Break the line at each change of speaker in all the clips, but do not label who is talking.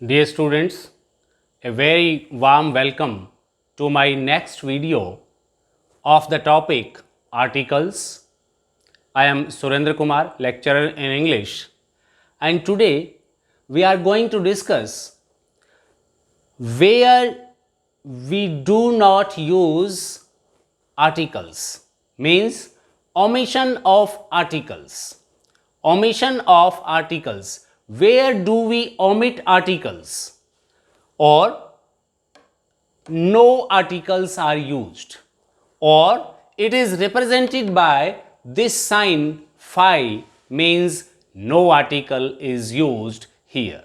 Dear students, a very warm welcome to my next video of the topic articles. I am Surendra Kumar, lecturer in English, and today we are going to discuss where we do not use articles, means omission of articles. Omission of articles. Where do we omit articles? Or no articles are used, or it is represented by this sign phi, means no article is used here.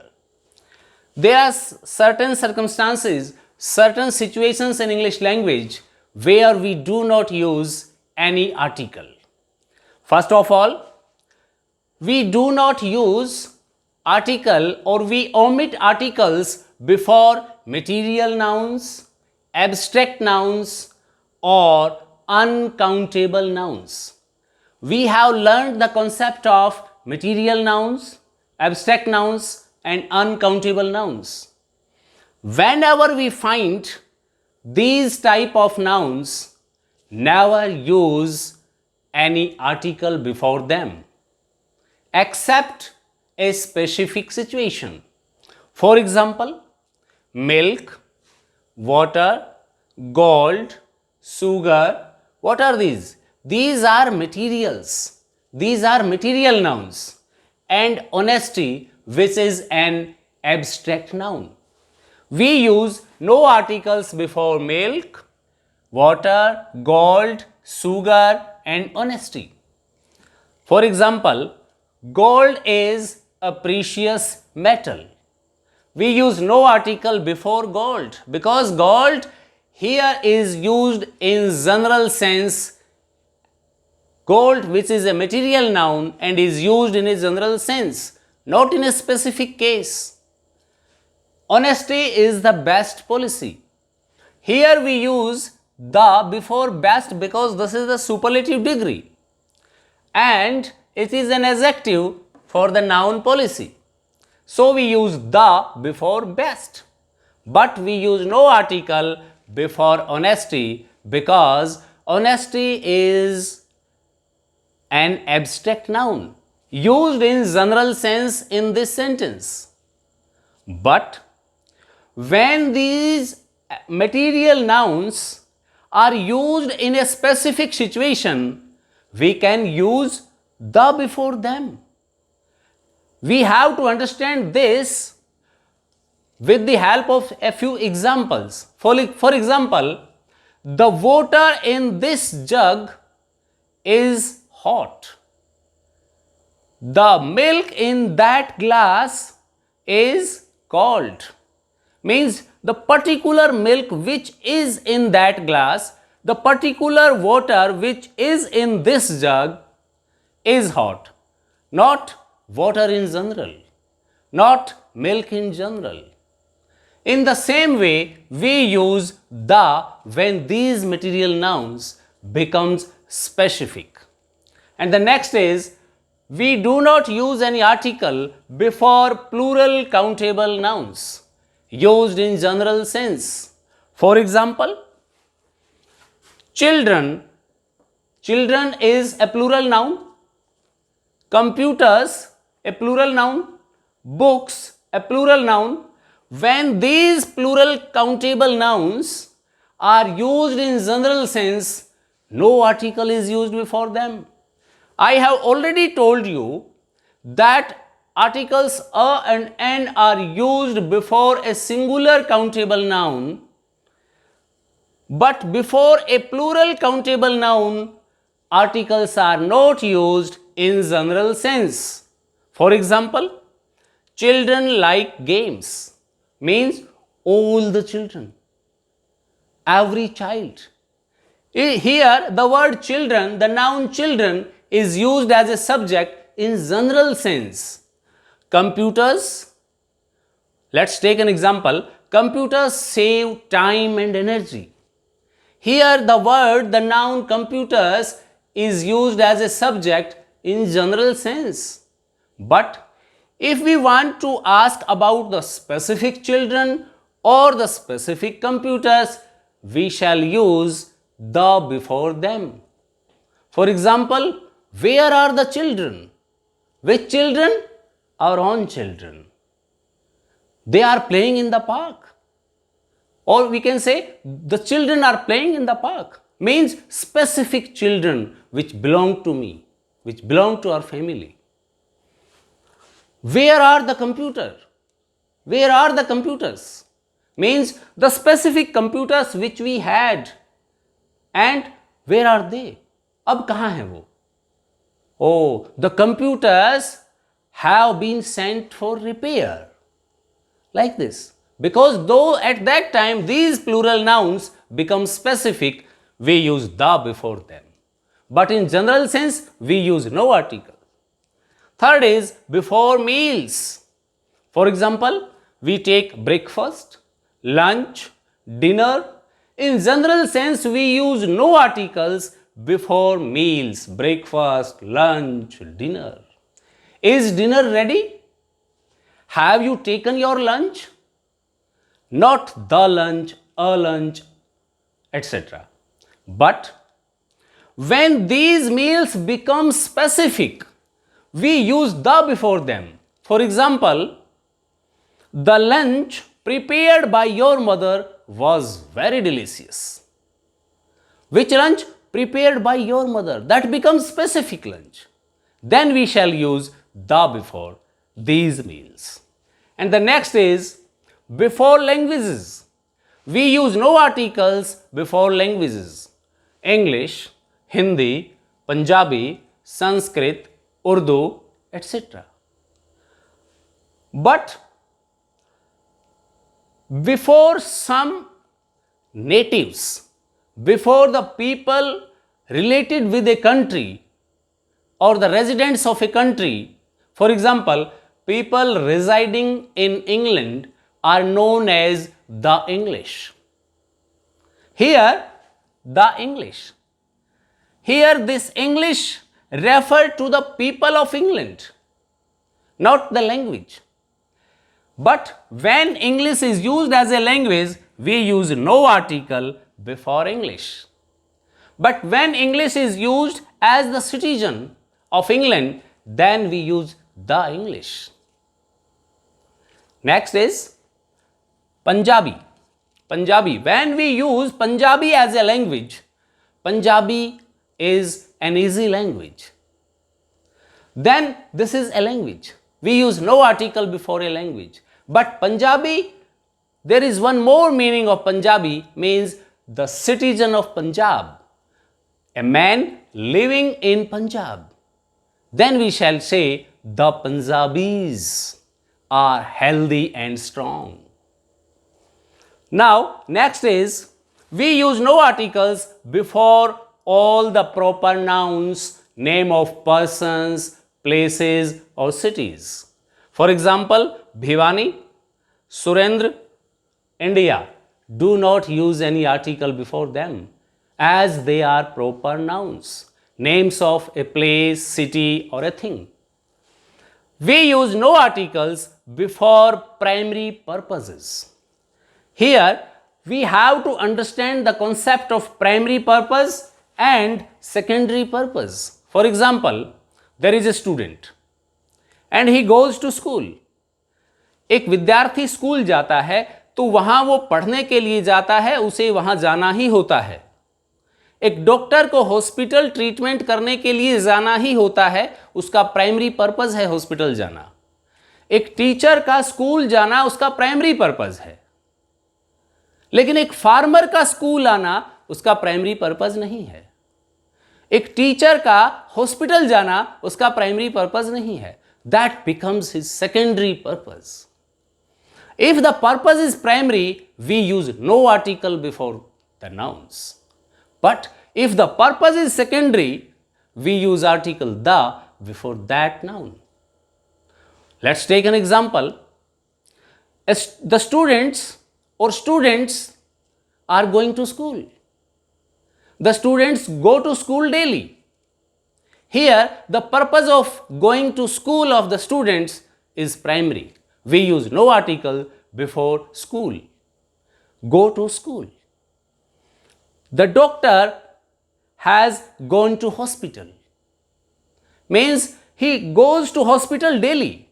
There are certain circumstances, certain situations in English language where we do not use any article. First of all, we do not use article or we omit articles before material nouns, abstract nouns or uncountable nouns. We have learned the concept of material nouns, abstract nouns and uncountable nouns. Whenever we find these type of nouns, never use any article before them except a specific situation. For example, milk, water, gold, sugar. What are these? These are materials. These are material nouns. And honesty, which is an abstract noun. We use no articles before milk, water, gold, sugar and honesty. For example, gold is a precious metal. We use no article before gold because gold here is used in general sense. Gold, which is a material noun and is used in a general sense, not in a specific case. Honesty is the best policy. Here we use the before best because this is the superlative degree and it is an adjective for the noun policy. So we use the before best, but we use no article before honesty because honesty is an abstract noun used in general sense in this sentence. But when these material nouns are used in a specific situation, we can use the before them. We have to understand this with the help of a few examples. For example, the water in this jug is hot. The milk in that glass is cold. Means the particular milk which is in that glass, the particular water which is in this jug is hot, not water in general, not milk in general. In the same way, we use the when these material nouns becomes specific. And the next is, we do not use any article before plural countable nouns used in general sense. For example, children. Children is a plural noun. Computers, a plural noun. Books, a plural noun. When these plural countable nouns are used in general sense, no article is used before them. I have already told you that articles a and n are used before a singular countable noun, but before a plural countable noun, articles are not used in general sense. For example, children like games means all the children, every child. Here the word children, the noun children is used as a subject in general sense. Computers, let's take an example. Computers save time and energy. Here the word, the noun computers is used as a subject in general sense. But If we want to ask about the specific children or the specific computers, we shall use the before them. For example, where are the children? Which children? Our own children. They are playing in the park. Or we can say the children are playing in the park. Means specific children which belong to me, which belong to our family. Where are the computer? Where are the computers? Means the specific computers which we had. And where are they? अब कहाँ हैं वो? Oh, the computers have been sent for repair. Like this. Because though at that time these plural nouns become specific, we use the before them. But in general sense, we use no article. Third is before meals. For example, we take breakfast, lunch, dinner. In general sense, we use no articles before meals, breakfast, lunch, dinner. Is dinner ready? Have you taken your lunch? Not the lunch, a lunch, etc. But when these meals become specific, we use the before them. For example, the lunch prepared by your mother was very delicious. Which lunch? Prepared by your mother. That becomes specific lunch. Then we shall use the before these meals. And the next is before languages. We use no articles before languages. English, Hindi, Punjabi, Sanskrit, Urdu, etc. But before some natives, before the people related with a country or the residents of a country, for example, people residing in England are known as the English. Here, the English. Here, this English refer to the people of England, not the language. But when English is used as a language, we use no article before English. But when English is used as the citizen of England, then we use the English. Next is Punjabi. Punjabi. When we use Punjabi as a language, Punjabi is an easy language. Then this is a language. We use no article before a language. But Punjabi, there is one more meaning of Punjabi, means the citizen of Punjab, a man living in Punjab. Then we shall say the Punjabis are healthy and strong. Now, next is we use no articles before all the proper nouns, name of persons, places or cities. For example, Bhiwani, Surendra, India. Do not use any article before them as they are proper nouns, names of a place, city or a thing. We use no articles before primary purposes. Here we have to understand the concept of primary purpose and secondary purpose. For example, there is a student and he goes to school. एक विद्यार्थी school जाता है तो वहां वो पढ़ने के लिए जाता है, उसे वहां जाना ही होता है. एक डॉक्टर को हॉस्पिटल ट्रीटमेंट करने के लिए जाना ही होता है, उसका प्राइमरी पर्पस है हॉस्पिटल जाना. एक टीचर का स्कूल जाना उसका प्राइमरी पर्पस है. लेकिन एक फार्मर का स्कूल आना उसका प्राइमरी पर्पस नहीं है. एक टीचर का हॉस्पिटल जाना उसका प्राइमरी पर्पस नहीं है. That becomes his secondary purpose. If the purpose is primary, we use no article before the nouns. But if the purpose is secondary, we use article the before that noun. Let's take an example. The students are going to school. The students go to school daily. Here, the purpose of going to school of the students is primary. We use no article before school. Go to school. The doctor has gone to hospital. Means he goes to hospital daily.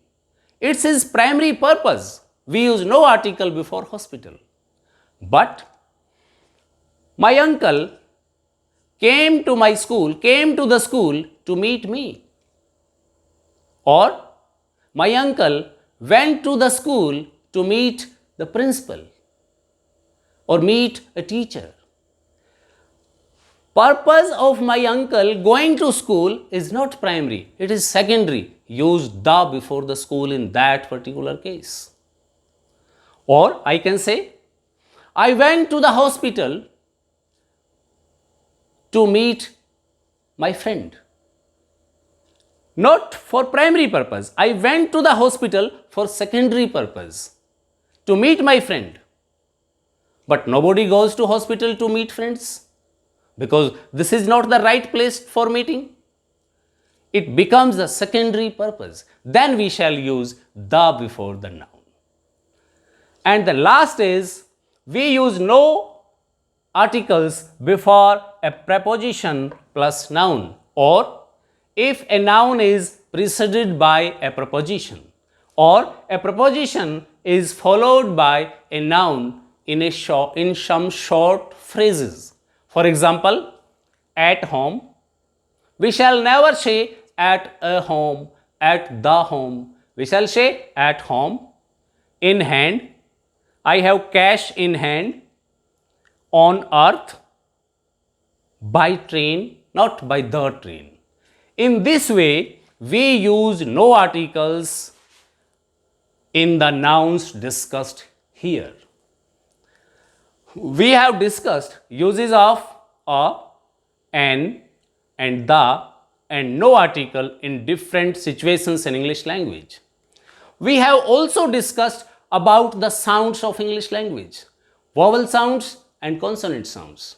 It's his primary purpose. We use no article before hospital. But my uncle came to the school to meet me. Or my uncle went to the school to meet the principal or meet a teacher. Purpose of my uncle going to school is not primary, it is secondary. Use the before the school in that particular case. Or I can say, I went to the hospital to meet my friend. Not for primary purpose. I went to the hospital for secondary purpose, to meet my friend. But nobody goes to hospital to meet friends, because this is not the right place for meeting. It becomes the secondary purpose. Then we shall use the before the noun. And the last is, we use no articles before a preposition plus noun, or if a noun is preceded by a preposition, or a preposition is followed by a noun in some short phrases. For example, at home. We shall never say at a home, at the home. We shall say at home. In hand. I have cash in hand. On earth. By train, not by the train. In this way, we use no articles in the nouns discussed here. We have discussed uses of a, an, and the, and no article in different situations in English language. We have also discussed about the sounds of English language, vowel sounds and consonant sounds.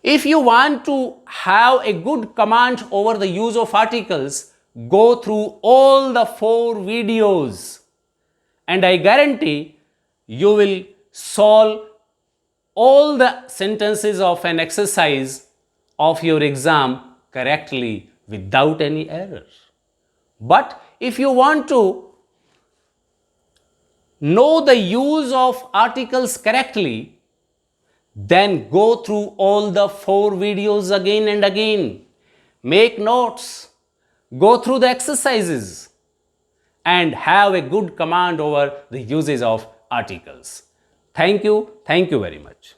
If you want to have a good command over the use of articles, go through all the 4 videos, and I guarantee you will solve all the sentences of an exercise of your exam correctly without any error. But if you want to know the use of articles correctly, then go through all the 4 videos again and again. Make notes, go through the exercises, and have a good command over the uses of articles. Thank you very much.